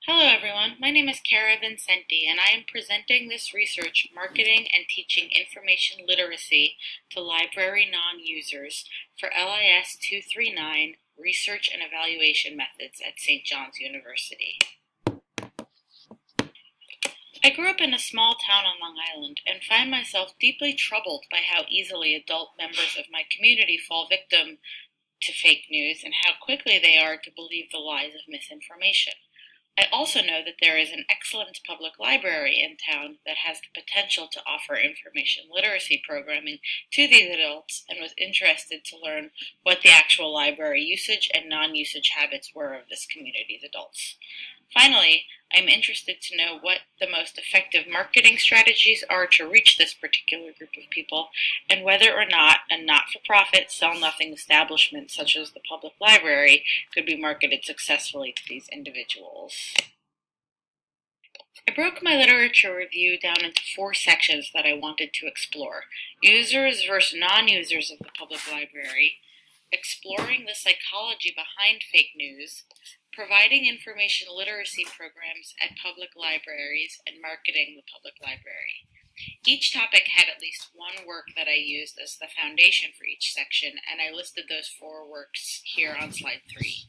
Hello everyone, my name is Cara Vincente and I am presenting this research marketing and teaching information literacy to library non-users for LIS 239 Research and Evaluation Methods at St. John's University. I grew up in a small town on Long Island and find myself deeply troubled by how easily adult members of my community fall victim to fake news and how quickly they are to believe the lies of misinformation. I also know that there is an excellent public library in town that has the potential to offer information literacy programming to these adults and was interested to learn what the actual library usage and non-usage habits were of this community's adults. Finally, I'm interested to know what the most effective marketing strategies are to reach this particular group of people and whether or not a not-for-profit, sell-nothing establishment such as the public library could be marketed successfully to these individuals. I broke my literature review down into 4 sections that I wanted to explore: users versus non-users of the public library, exploring the psychology behind fake news, providing information literacy programs at public libraries, and marketing the public library. Each topic had at least one work that I used as the foundation for each section, and I listed those 4 works here on slide 3.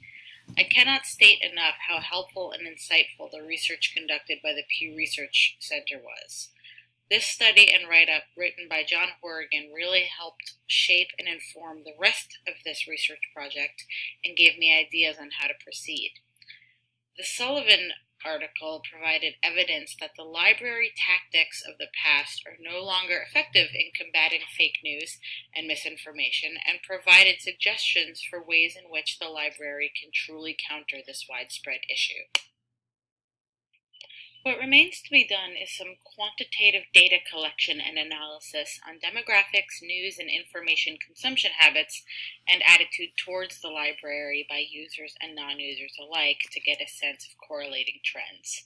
I cannot state enough how helpful and insightful the research conducted by the Pew Research Center was. This study and write-up written by John Horrigan really helped shape and inform the rest of this research project and gave me ideas on how to proceed. The Sullivan article provided evidence that the library tactics of the past are no longer effective in combating fake news and misinformation and provided suggestions for ways in which the library can truly counter this widespread issue. What remains to be done is some quantitative data collection and analysis on demographics, news, and information consumption habits and attitude towards the library by users and non-users alike to get a sense of correlating trends.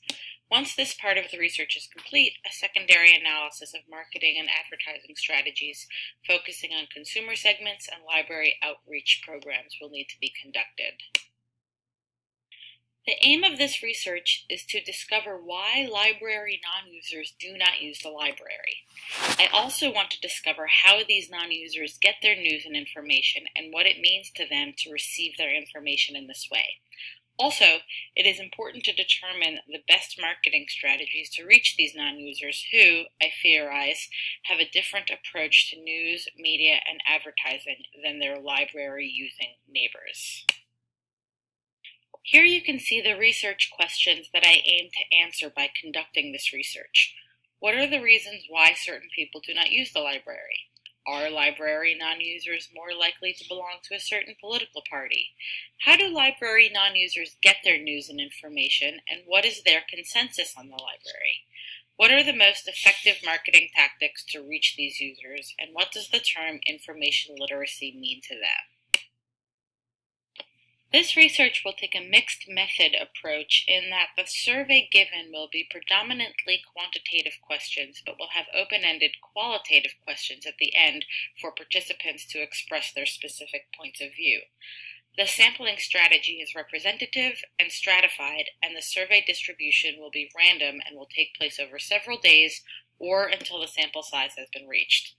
Once this part of the research is complete, a secondary analysis of marketing and advertising strategies focusing on consumer segments and library outreach programs will need to be conducted. The aim of this research is to discover why library non-users do not use the library. I also want to discover how these non-users get their news and information and what it means to them to receive their information in this way. Also, it is important to determine the best marketing strategies to reach these non-users who, I theorize, have a different approach to news, media, and advertising than their library-using neighbors. Here you can see the research questions that I aim to answer by conducting this research. What are the reasons why certain people do not use the library? Are library non-users more likely to belong to a certain political party? How do library non-users get their news and information, and what is their consensus on the library? What are the most effective marketing tactics to reach these users, and what does the term information literacy mean to them? This research will take a mixed method approach in that the survey given will be predominantly quantitative questions, but will have open-ended qualitative questions at the end for participants to express their specific points of view. The sampling strategy is representative and stratified, and the survey distribution will be random and will take place over several days or until the sample size has been reached.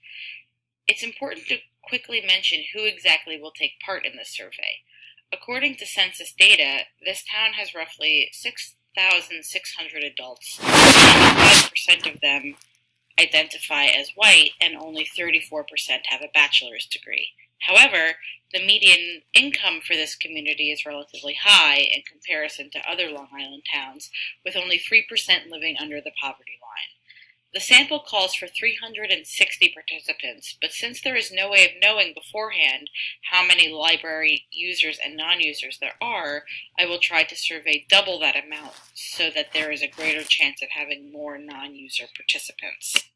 It's important to quickly mention who exactly will take part in this survey. According to census data, this town has roughly 6,600 adults. 95% of them identify as white, and only 34% have a bachelor's degree. However, the median income for this community is relatively high in comparison to other Long Island towns, with only 3% living under the poverty line. The sample calls for 360 participants, but since there is no way of knowing beforehand how many library users and non-users there are, I will try to survey double that amount so that there is a greater chance of having more non-user participants.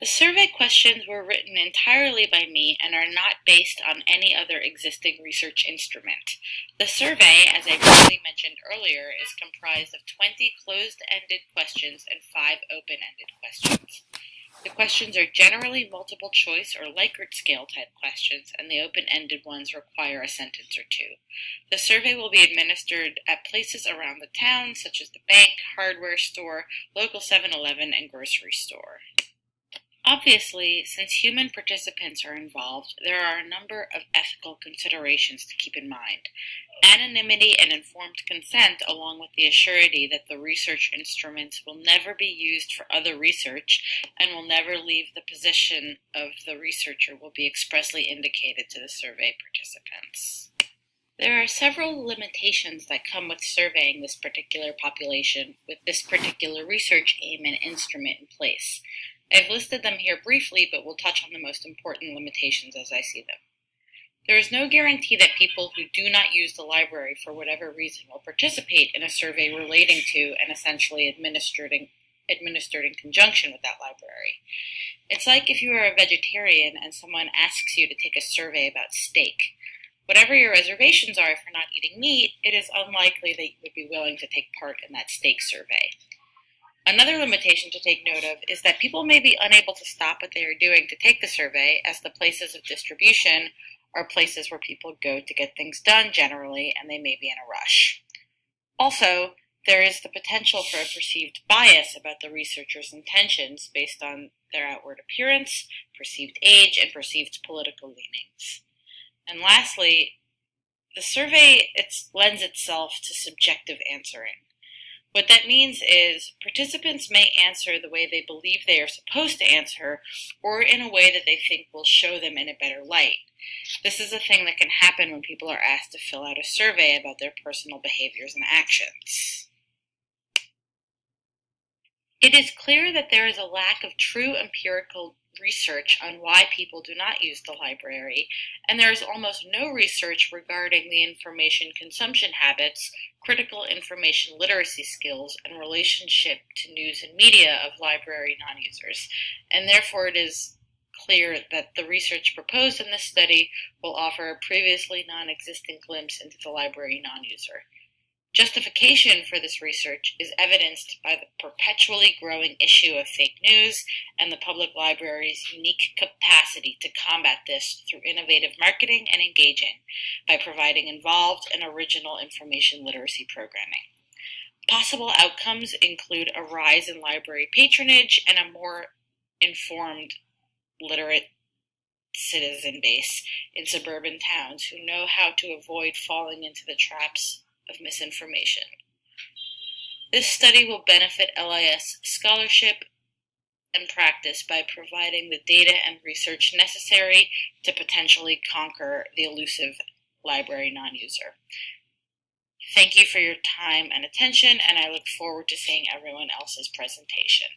The survey questions were written entirely by me and are not based on any other existing research instrument. The survey, as I briefly mentioned earlier, is comprised of 20 closed-ended questions and 5 open-ended questions. The questions are generally multiple choice or Likert scale type questions, and the open-ended ones require a sentence or two. The survey will be administered at places around the town, such as the bank, hardware store, local 7-Eleven, and grocery store. Obviously, since human participants are involved, there are a number of ethical considerations to keep in mind. Anonymity and informed consent, along with the assurity that the research instruments will never be used for other research and will never leave the position of the researcher, will be expressly indicated to the survey participants. There are several limitations that come with surveying this particular population with this particular research aim and instrument in place. I've listed them here briefly, but we'll touch on the most important limitations as I see them. There is no guarantee that people who do not use the library for whatever reason will participate in a survey relating to and essentially administered in conjunction with that library. It's like if you are a vegetarian and someone asks you to take a survey about steak. Whatever your reservations are for not eating meat, it is unlikely that you would be willing to take part in that steak survey. Another limitation to take note of is that people may be unable to stop what they are doing to take the survey, as the places of distribution are places where people go to get things done generally, and they may be in a rush. Also, there is the potential for a perceived bias about the researcher's intentions based on their outward appearance, perceived age, and perceived political leanings. And lastly, the survey lends itself to subjective answering. What that means is participants may answer the way they believe they are supposed to answer, or in a way that they think will show them in a better light. This is a thing that can happen when people are asked to fill out a survey about their personal behaviors and actions. It is clear that there is a lack of true empirical research on why people do not use the library, and there is almost no research regarding the information consumption habits, critical information literacy skills, and relationship to news and media of library non-users, and therefore it is clear that the research proposed in this study will offer a previously non-existent glimpse into the library non-user. Justification for this research is evidenced by the perpetually growing issue of fake news and the public library's unique capacity to combat this through innovative marketing and engaging by providing involved and original information literacy programming. Possible outcomes include a rise in library patronage and a more informed, literate citizen base in suburban towns who know how to avoid falling into the traps of misinformation. This study will benefit LIS scholarship and practice by providing the data and research necessary to potentially conquer the elusive library non-user. Thank you for your time and attention, and I look forward to seeing everyone else's presentation.